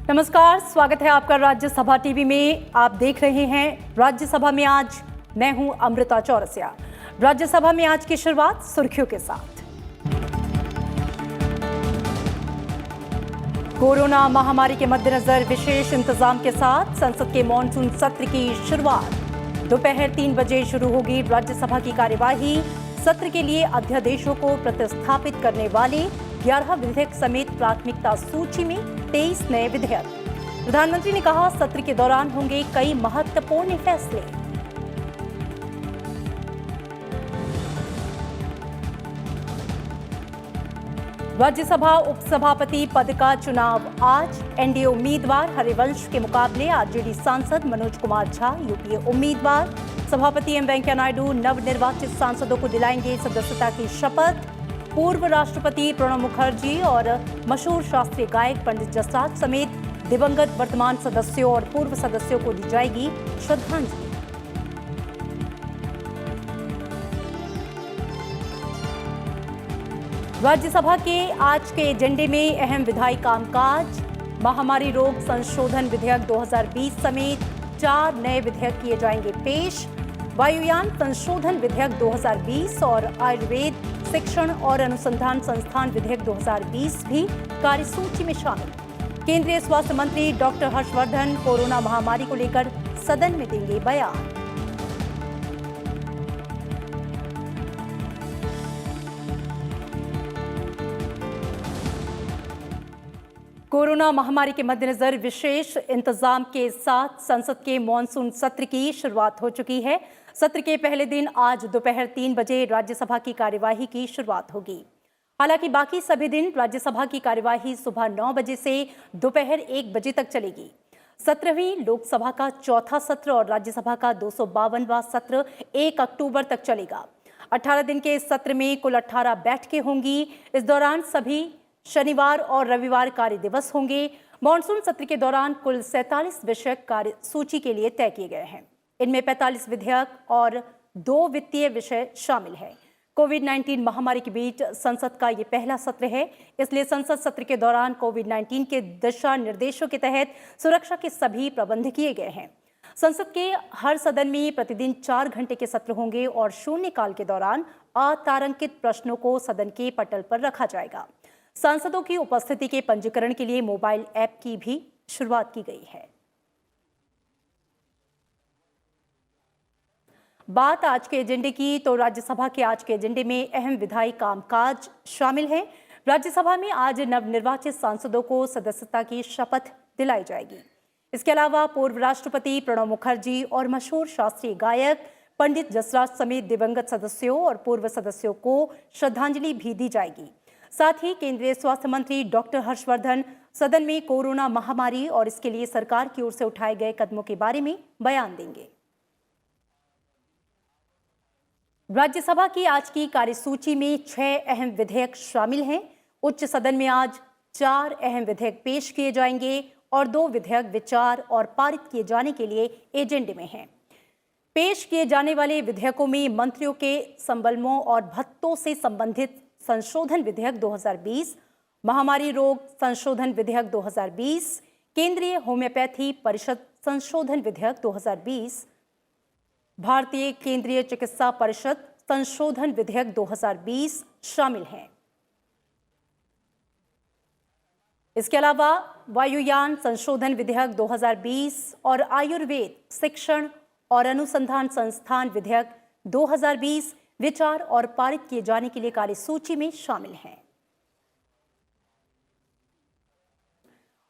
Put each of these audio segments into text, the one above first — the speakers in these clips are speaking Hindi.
नमस्कार, स्वागत है आपका राज्यसभा टीवी में। आप देख रहे हैं राज्यसभा में आज। मैं हूं अमृता चौरसिया। राज्यसभा में आज की शुरुआत सुर्खियों के साथ। कोरोना महामारी के मद्देनजर विशेष इंतजाम के साथ संसद के मॉनसून सत्र की शुरुआत। दोपहर 3 बजे शुरू होगी राज्यसभा की कार्यवाही। सत्र के लिए अध्यादेशों को प्रतिस्थापित करने वाले 11 विधेयक समेत प्राथमिकता सूची में 23 नए विधेयक। प्रधानमंत्री ने कहा, सत्र के दौरान होंगे कई महत्वपूर्ण फैसले। राज्यसभा उपसभापति पद का चुनाव आज। एनडीए उम्मीदवार हरिवंश के मुकाबले आरजेडी सांसद मनोज कुमार झा यूपीए उम्मीदवार। सभापति एम वेंकैया नायडू नवनिर्वाचित सांसदों को दिलाएंगे सदस्यता की शपथ। पूर्व राष्ट्रपति प्रणब मुखर्जी और मशहूर शास्त्रीय गायक पंडित जसराज समेत दिवंगत वर्तमान सदस्यों और पूर्व सदस्यों को दी जाएगी श्रद्धांजलि। राज्यसभा के आज के एजेंडे में अहम विधायी कामकाज। महामारी रोग संशोधन विधेयक 2020 समेत 4 नए विधेयक किए जाएंगे पेश। वायुयान संशोधन विधेयक 2020 और आयुर्वेद शिक्षण और अनुसंधान संस्थान विधेयक 2020 भी कार्यसूची में शामिल। केंद्रीय स्वास्थ्य मंत्री डॉक्टर हर्षवर्धन कोरोना महामारी को लेकर सदन में देंगे बयान। कोरोना महामारी के मद्देनजर विशेष इंतजाम के साथ संसद के मॉनसून सत्र की शुरुआत हो चुकी है। सत्र के पहले दिन आज दोपहर 3 बजे राज्यसभा की कार्यवाही की शुरुआत होगी। हालांकि बाकी सभी दिन राज्यसभा की कार्यवाही सुबह 9 बजे से दोपहर 1 बजे तक चलेगी। 17वीं लोकसभा का चौथा सत्र और राज्यसभा का 252वां सत्र 1 अक्टूबर तक चलेगा। 18 दिन के इस सत्र में कुल 18 बैठकें होंगी। इस दौरान सभी शनिवार और रविवार कार्य दिवस होंगे। मॉनसून सत्र के दौरान कुल 47 विषय कार्य सूची के लिए तय किए गए हैं। इनमें 45 विधेयक और 2 वित्तीय विषय शामिल है। कोविड-19 महामारी के बीच संसद का ये पहला सत्र है, इसलिए संसद सत्र के दौरान कोविड-19 के दिशा निर्देशों के तहत सुरक्षा के सभी प्रबंध किए गए हैं। संसद के हर सदन में प्रतिदिन 4 घंटे के सत्र होंगे और शून्यकाल के दौरान अतारांकित प्रश्नों को सदन के पटल पर रखा जाएगा। सांसदों की उपस्थिति के पंजीकरण के लिए मोबाइल ऐप की भी शुरुआत की गई है। बात आज के एजेंडे की, तो राज्यसभा के आज के एजेंडे में अहम विधायी कामकाज शामिल है। राज्यसभा में आज नवनिर्वाचित सांसदों को सदस्यता की शपथ दिलाई जाएगी। इसके अलावा पूर्व राष्ट्रपति प्रणब मुखर्जी और मशहूर शास्त्रीय गायक पंडित जसराज समेत दिवंगत सदस्यों और पूर्व सदस्यों को श्रद्धांजलि भी दी जाएगी। साथ ही केंद्रीय स्वास्थ्य मंत्री डॉक्टर हर्षवर्धन सदन में कोरोना महामारी और इसके लिए सरकार की ओर से उठाए गए कदमों के बारे में बयान देंगे। राज्यसभा की आज की कार्यसूची में 6 अहम विधेयक शामिल हैं। उच्च सदन में आज 4 अहम विधेयक पेश किए जाएंगे और 2 विधेयक विचार और पारित किए जाने के लिए एजेंडे में हैं। पेश किए जाने वाले विधेयकों में मंत्रियों के संबलमों और भत्तों से संबंधित संशोधन विधेयक 2020, महामारी रोग संशोधन विधेयक 2020, केंद्रीय होम्योपैथी परिषद संशोधन विधेयक 2020, भारतीय केंद्रीय चिकित्सा परिषद संशोधन विधेयक 2020 शामिल हैं। इसके अलावा वायुयान संशोधन विधेयक 2020 और आयुर्वेद शिक्षण और अनुसंधान संस्थान विधेयक 2020 विचार और पारित किए जाने के लिए कार्यसूची में शामिल हैं।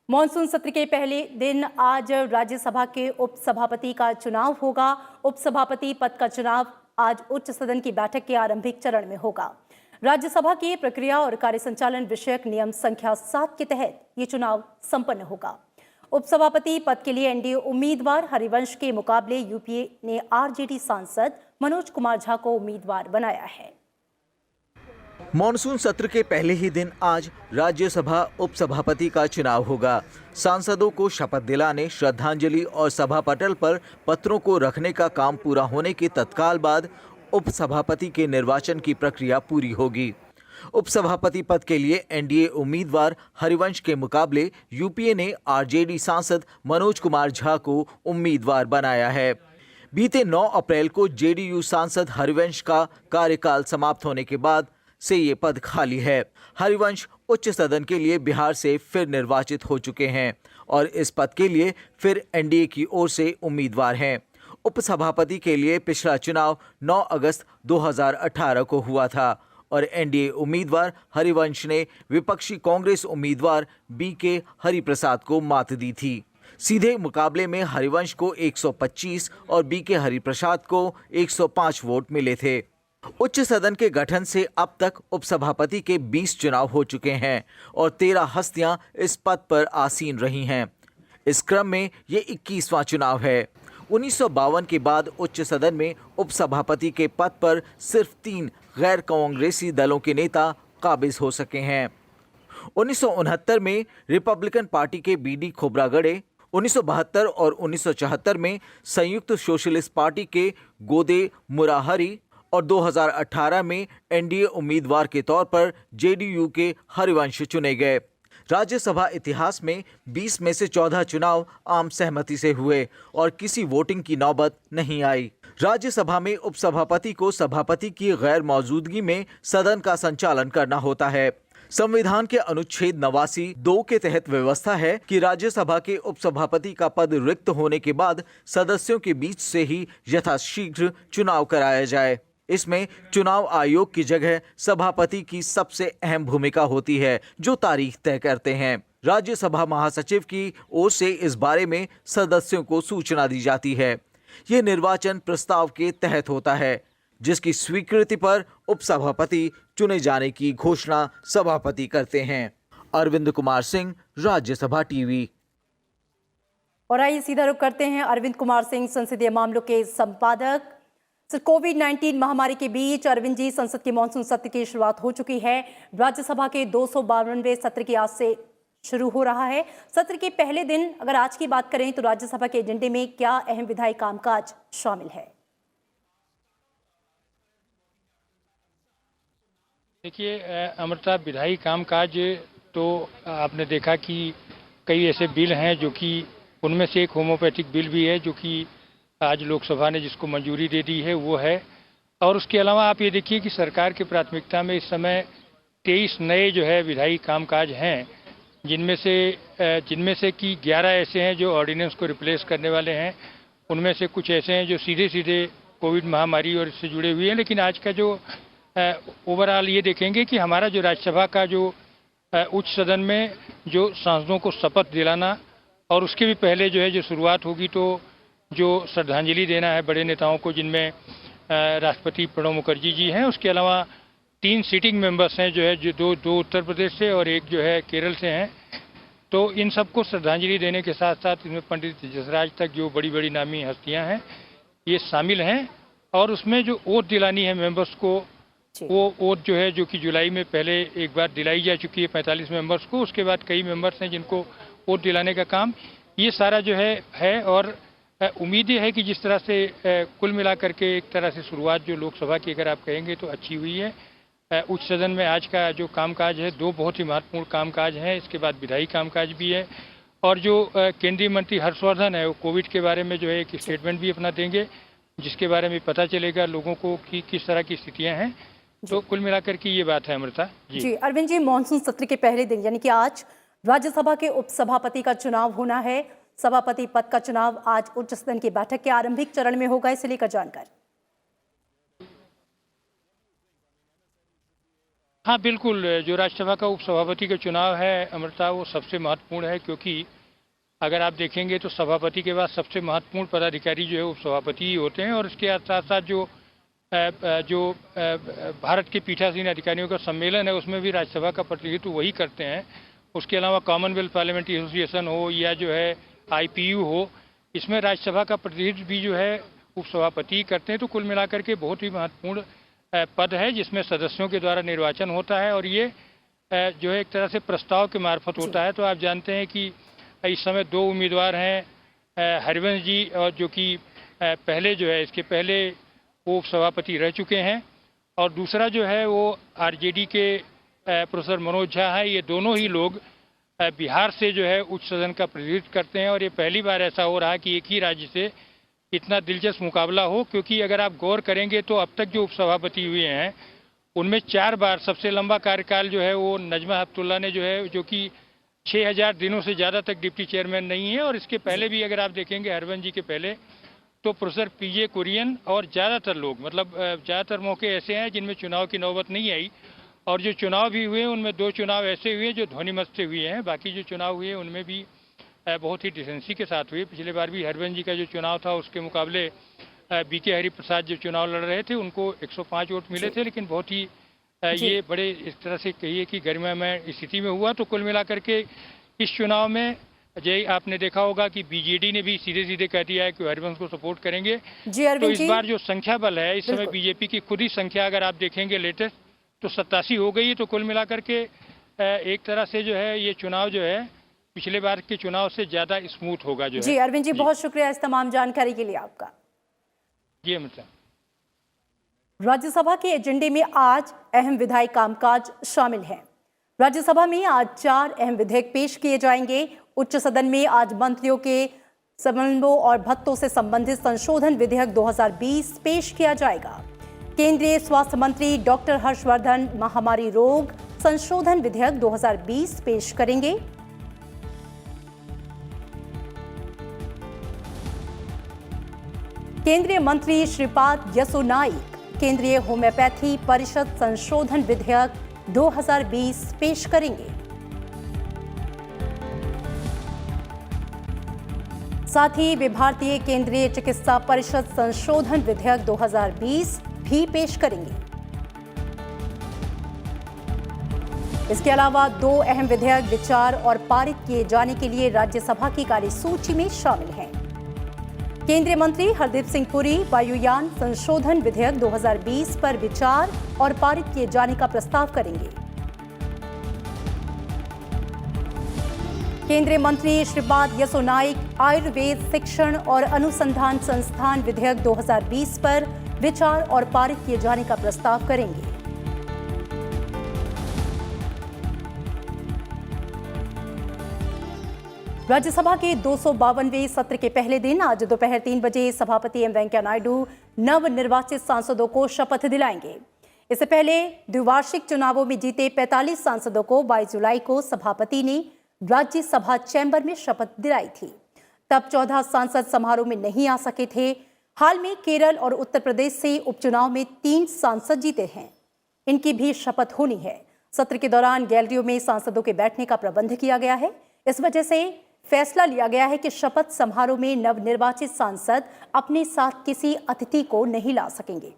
मॉनसून सत्र के पहले दिन आज राज्यसभा के उपसभापति का चुनाव होगा। उपसभापति पद का चुनाव आज उच्च सदन की बैठक के आरंभिक चरण में होगा। राज्यसभा की प्रक्रिया और कार्य संचालन विषयक नियम संख्या 7 के तहत ये चुनाव संपन्न होगा। उपसभापति पद के लिए एनडीए उम्मीदवार हरिवंश के मुकाबले यूपीए ने आरजेडी सांसद मनोज कुमार झा को उम्मीदवार बनाया है। मॉनसून सत्र के पहले ही दिन आज राज्यसभा उपसभापति का चुनाव होगा। सांसदों को शपथ दिलाने, श्रद्धांजलि और सभा पटल पर पत्रों को रखने का काम पूरा होने के तत्काल बाद उपसभापति के निर्वाचन की प्रक्रिया पूरी होगी। उपसभापति पद के लिए एनडीए उम्मीदवार हरिवंश के मुकाबले यूपीए ने आरजेडी सांसद मनोज कुमार झा को उम्मीदवार बनाया है। बीते 9 अप्रैल को जेडीयू सांसद हरिवंश का कार्यकाल समाप्त होने के बाद से ये पद खाली है। हरिवंश उच्च सदन के लिए बिहार से फिर निर्वाचित हो चुके हैं और इस पद के लिए फिर एनडीए की ओर से उम्मीदवार हैं। उपसभापति के लिए पिछला चुनाव 9 अगस्त 2018 को हुआ था और एनडीए उम्मीदवार हरिवंश ने विपक्षी कांग्रेस उम्मीदवार बीके हरिप्रसाद को मात दी थी। सीधे मुकाबले में हरिवंश को 125 और बीके हरिप्रसाद को 105 वोट मिले थे। उच्च सदन के गठन से अब तक उपसभापति के 20 चुनाव हो चुके हैं और 13 हस्तियां इस पद पर आसीन रही हैं। इस क्रम में ये 21वां चुनाव है। 1952 के बाद उच्च सदन में उपसभापति के पद पर सिर्फ 3 गैर कांग्रेसी दलों के नेता काबिज हो सके हैं। 1969 में रिपब्लिकन पार्टी के बीडी खोब्रागड़े, 1972 और 1974 में संयुक्त सोशलिस्ट पार्टी के गोदे मुराहरी और 2018 में एनडीए उम्मीदवार के तौर पर जेडीयू के हरिवंश चुने गए। राज्यसभा इतिहास में 20 में से 14 चुनाव आम सहमति से हुए और किसी वोटिंग की नौबत नहीं आई। राज्यसभा में उपसभापति को सभापति की गैर मौजूदगी में सदन का संचालन करना होता है। संविधान के अनुच्छेद 89(2) के तहत व्यवस्था है कि राज्यसभा के उपसभापति का पद रिक्त होने के बाद सदस्यों के बीच से ही यथाशीघ्र चुनाव कराया जाए। इसमें चुनाव आयोग की जगह सभापति की सबसे अहम भूमिका होती है, जो तारीख तय करते हैं। राज्यसभा महासचिव की ओर से इस बारे में सदस्यों को सूचना दी जाती है। ये निर्वाचन प्रस्ताव के तहत होता है, जिसकी स्वीकृति पर उपसभापति चुने जाने की घोषणा सभापति करते हैं। अरविंद कुमार सिंह, राज्यसभा टीवी। और आइए सीधा रुख करते हैं अरविंद कुमार सिंह, संसदीय मामलों के संपादक। कोविड-19 महामारी के बीच अरविंद जी, संसद के मॉनसून सत्र की शुरुआत हो चुकी है। राज्यसभा के 252वें सत्र की आज से शुरू हो रहा है। सत्र के पहले दिन अगर आज की बात करें तो राज्यसभा के एजेंडे में क्या अहम विधायी कामकाज शामिल है? देखिए अमृता, विधायी कामकाज तो आपने देखा कि कई ऐसे बिल हैं जो कि उनमें से एक होम्योपैथिक बिल भी है जो कि आज लोकसभा ने जिसको मंजूरी दे दी है वो है। और उसके अलावा आप ये देखिए कि सरकार की प्राथमिकता में इस समय 23 नए जो है विधायी कामकाज हैं, जिनमें से कि 11 ऐसे हैं जो ऑर्डिनेंस को रिप्लेस करने वाले हैं। उनमें से कुछ ऐसे हैं जो सीधे सीधे कोविड महामारी और इससे जुड़े हुए हैं। लेकिन आज का जो ओवरऑल ये देखेंगे कि हमारा जो राज्यसभा का जो उच्च सदन में जो सांसदों को शपथ दिलाना और उसके भी पहले जो है जो शुरुआत होगी, तो जो श्रद्धांजलि देना है बड़े नेताओं को, जिनमें राष्ट्रपति प्रणब मुखर्जी जी हैं। उसके अलावा 3 सिटिंग मेंबर्स हैं जो है, जो दो उत्तर प्रदेश से और एक जो है केरल से हैं। तो इन सबको श्रद्धांजलि देने के साथ साथ इसमें पंडित जसराज तक जो बड़ी बड़ी नामी हस्तियां हैं ये शामिल हैं। और उसमें जो ओथ दिलानी है मेंबर्स को, वो ओथ जो है जो कि जुलाई में पहले एक बार दिलाई जा चुकी है 45 मेंबर्स को। उसके बाद कई मेंबर्स हैं जिनको ओथ दिलाने का काम ये सारा जो है। और उम्मीद है कि जिस तरह से कुल मिलाकर के एक तरह से शुरुआत जो लोकसभा की अगर आप कहेंगे तो अच्छी हुई है। उच्च सदन में आज का जो कामकाज है 2 बहुत ही महत्वपूर्ण कामकाज हैं। इसके बाद विधायी कामकाज भी है और जो केंद्रीय मंत्री हर्षवर्धन है वो कोविड के बारे में जो है एक स्टेटमेंट भी अपना देंगे, जिसके बारे में पता चलेगा लोगों को कि किस तरह की स्थितियाँ हैं। तो कुल मिलाकर के ये बात है अमृता जी। अरविंद जी, मानसून सत्र के पहले दिन यानी कि आज राज्यसभा के उपसभापति का चुनाव होना है। सभापति पद का चुनाव आज उच्च सदन की बैठक के आरंभिक चरण में होगा, इसे लेकर जानकारी। हाँ बिल्कुल, जो राज्यसभा का उपसभापति का चुनाव है अमृता, वो सबसे महत्वपूर्ण है, क्योंकि अगर आप देखेंगे तो सभापति के बाद सबसे महत्वपूर्ण पदाधिकारी जो है उपसभापति ही होते हैं। और इसके साथ साथ जो भारत के पीठासीन अधिकारियों का सम्मेलन है उसमें भी राज्यसभा का प्रतिनिधित्व वही करते हैं। उसके अलावा कॉमनवेल्थ पार्लियामेंट्री एसोसिएशन हो या जो है IPU हो, इसमें राज्यसभा का प्रतिनिधित्व भी जो है उपसभापति करते हैं। तो कुल मिलाकर के बहुत ही महत्वपूर्ण पद है जिसमें सदस्यों के द्वारा निर्वाचन होता है और ये जो है एक तरह से प्रस्ताव के मार्फत होता है। तो आप जानते हैं कि इस समय 2 उम्मीदवार हैं, हरिवंश जी और जो कि पहले जो है इसके पहले वो उपसभापति रह चुके हैं और दूसरा जो है वो आरजेडी के प्रोफेसर मनोज झा है। ये दोनों ही लोग बिहार से जो है उच्च सदन का प्रतिनिधित्व करते हैं और ये पहली बार ऐसा हो रहा है कि एक ही राज्य से इतना दिलचस्प मुकाबला हो, क्योंकि अगर आप गौर करेंगे तो अब तक जो उपसभापति हुए हैं उनमें 4 बार सबसे लंबा कार्यकाल जो है वो नजमा हेपतुल्ला ने जो है, जो कि 6000 दिनों से ज़्यादा तक डिप्टी चेयरमैन नहीं है। और इसके पहले भी अगर आप देखेंगे हरवंश जी के पहले तो प्रोफेसर पीजे कुरियन और ज़्यादातर लोग, मतलब ज़्यादातर मौके ऐसे हैं जिनमें चुनाव की नौबत नहीं आई। और जो चुनाव भी हुए उनमें 2 चुनाव ऐसे हुए जो ध्वनिमत से हुए हैं, बाकी जो चुनाव हुए उनमें भी बहुत ही डिसेंसी के साथ हुए। पिछले बार भी हरवंश जी का जो चुनाव था उसके मुकाबले बीके हरिप्रसाद जो चुनाव लड़ रहे थे उनको 105 वोट मिले थे, लेकिन बहुत ही ये बड़े इस तरह से कहिए कि गरिमामय स्थिति में हुआ। तो कुल मिलाकर के इस चुनाव में जय आपने देखा होगा कि बीजेडी ने भी सीधे सीधे कह दिया है कि हरिवंश को सपोर्ट करेंगे। तो इस बार जो संख्या बल है, इस समय बीजेपी की खुद ही संख्या अगर आप देखेंगे लेटेस्ट तो 87 हो गई है। तो कुल मिलाकर के एक तरह से जो है ये चुनाव जो है पिछले बार के चुनाव से ज्यादा स्मूथ होगा जो जी है। अरविंद जी, बहुत शुक्रिया इस तमाम जानकारी के लिए आपका। जी अमित। राज्यसभा के एजेंडे में आज अहम विधायी कामकाज शामिल है। राज्यसभा में आज 4 अहम विधेयक पेश किए जाएंगे। उच्च सदन में आज मंत्रियों के समन्वयों और भत्तों से संबंधित संशोधन विधेयक 2020 पेश किया जाएगा। केंद्रीय स्वास्थ्य मंत्री डॉक्टर हर्षवर्धन महामारी रोग संशोधन विधेयक 2020 पेश करेंगे। केंद्रीय मंत्री श्रीपाद यसो नाइक केंद्रीय होम्योपैथी परिषद संशोधन विधेयक 2020 पेश करेंगे। साथ ही वे भारतीय केंद्रीय चिकित्सा परिषद संशोधन विधेयक 2020 भी पेश करेंगे। इसके अलावा 2 अहम विधेयक विचार और पारित किए जाने के लिए राज्यसभा की कार्यसूची में शामिल हैं। केंद्रीय मंत्री हरदीप सिंह पुरी वायुयान संशोधन विधेयक 2020 पर विचार और पारित किए जाने का प्रस्ताव करेंगे। केंद्रीय मंत्री श्रीपाद यसो नाइक आयुर्वेद शिक्षण और अनुसंधान संस्थान विधेयक 2020 पर विचार और पारित किए जाने का प्रस्ताव करेंगे। राज्यसभा के 252वें सत्र के पहले दिन आज दोपहर 3 बजे सभापति एम वेंकैया नायडू नवनिर्वाचित सांसदों को शपथ दिलाएंगे। इससे पहले द्विवार्षिक चुनावों में जीते 45 सांसदों को 22 जुलाई को सभापति ने राज्यसभा चैम्बर में शपथ दिलाई थी। तब 14 सांसद समारोह में नहीं आ सके थे। हाल में केरल और उत्तर प्रदेश से उपचुनाव में 3 सांसद जीते हैं। इनकी भी शपथ होनी है। सत्र के दौरान गैलरियों में सांसदों के बैठने का प्रबंध किया गया है। इस वजह से फैसला लिया गया है कि शपथ समारोह में नवनिर्वाचित सांसद अपने साथ किसी अतिथि को नहीं ला सकेंगे।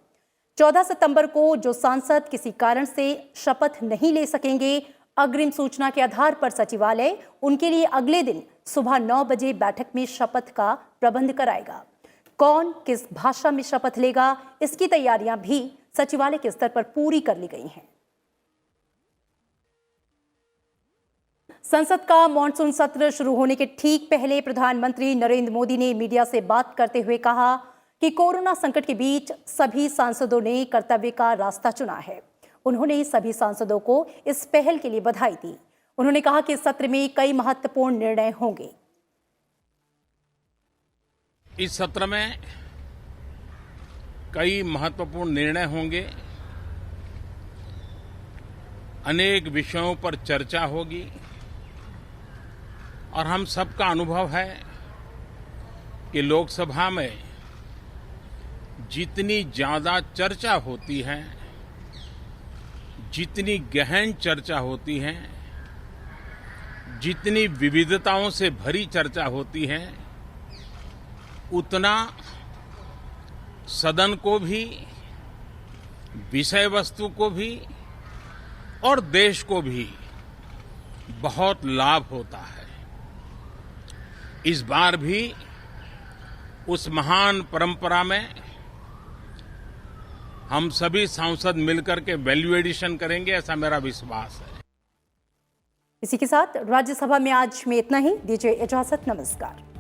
14 सितंबर को जो सांसद किसी कारण से शपथ नहीं ले सकेंगे, अग्रिम सूचना के आधार पर सचिवालय उनके लिए अगले दिन सुबह 9 बजे बैठक में शपथ का प्रबंध कराएगा। कौन किस भाषा में शपथ लेगा, इसकी तैयारियां भी सचिवालय के स्तर पर पूरी कर ली गई हैं। संसद का मॉनसून सत्र शुरू होने के ठीक पहले प्रधानमंत्री नरेंद्र मोदी ने मीडिया से बात करते हुए कहा कि कोरोना संकट के बीच सभी सांसदों ने कर्तव्य का रास्ता चुना है। उन्होंने सभी सांसदों को इस पहल के लिए बधाई दी। उन्होंने कहा कि इस सत्र में कई महत्वपूर्ण निर्णय होंगे। इस सत्र में कई महत्वपूर्ण निर्णय होंगे, अनेक विषयों पर चर्चा होगी और हम सबका अनुभव है कि लोकसभा में जितनी ज्यादा चर्चा होती है, जितनी गहन चर्चा होती है, जितनी विविधताओं से भरी चर्चा होती है, उतना सदन को भी, विषय वस्तु को भी और देश को भी बहुत लाभ होता है। इस बार भी उस महान परंपरा में हम सभी सांसद मिलकर के वैल्यू एडिशन करेंगे, ऐसा मेरा विश्वास है। इसी के साथ राज्यसभा में आज में इतना ही। दीजिए इजाजत। नमस्कार।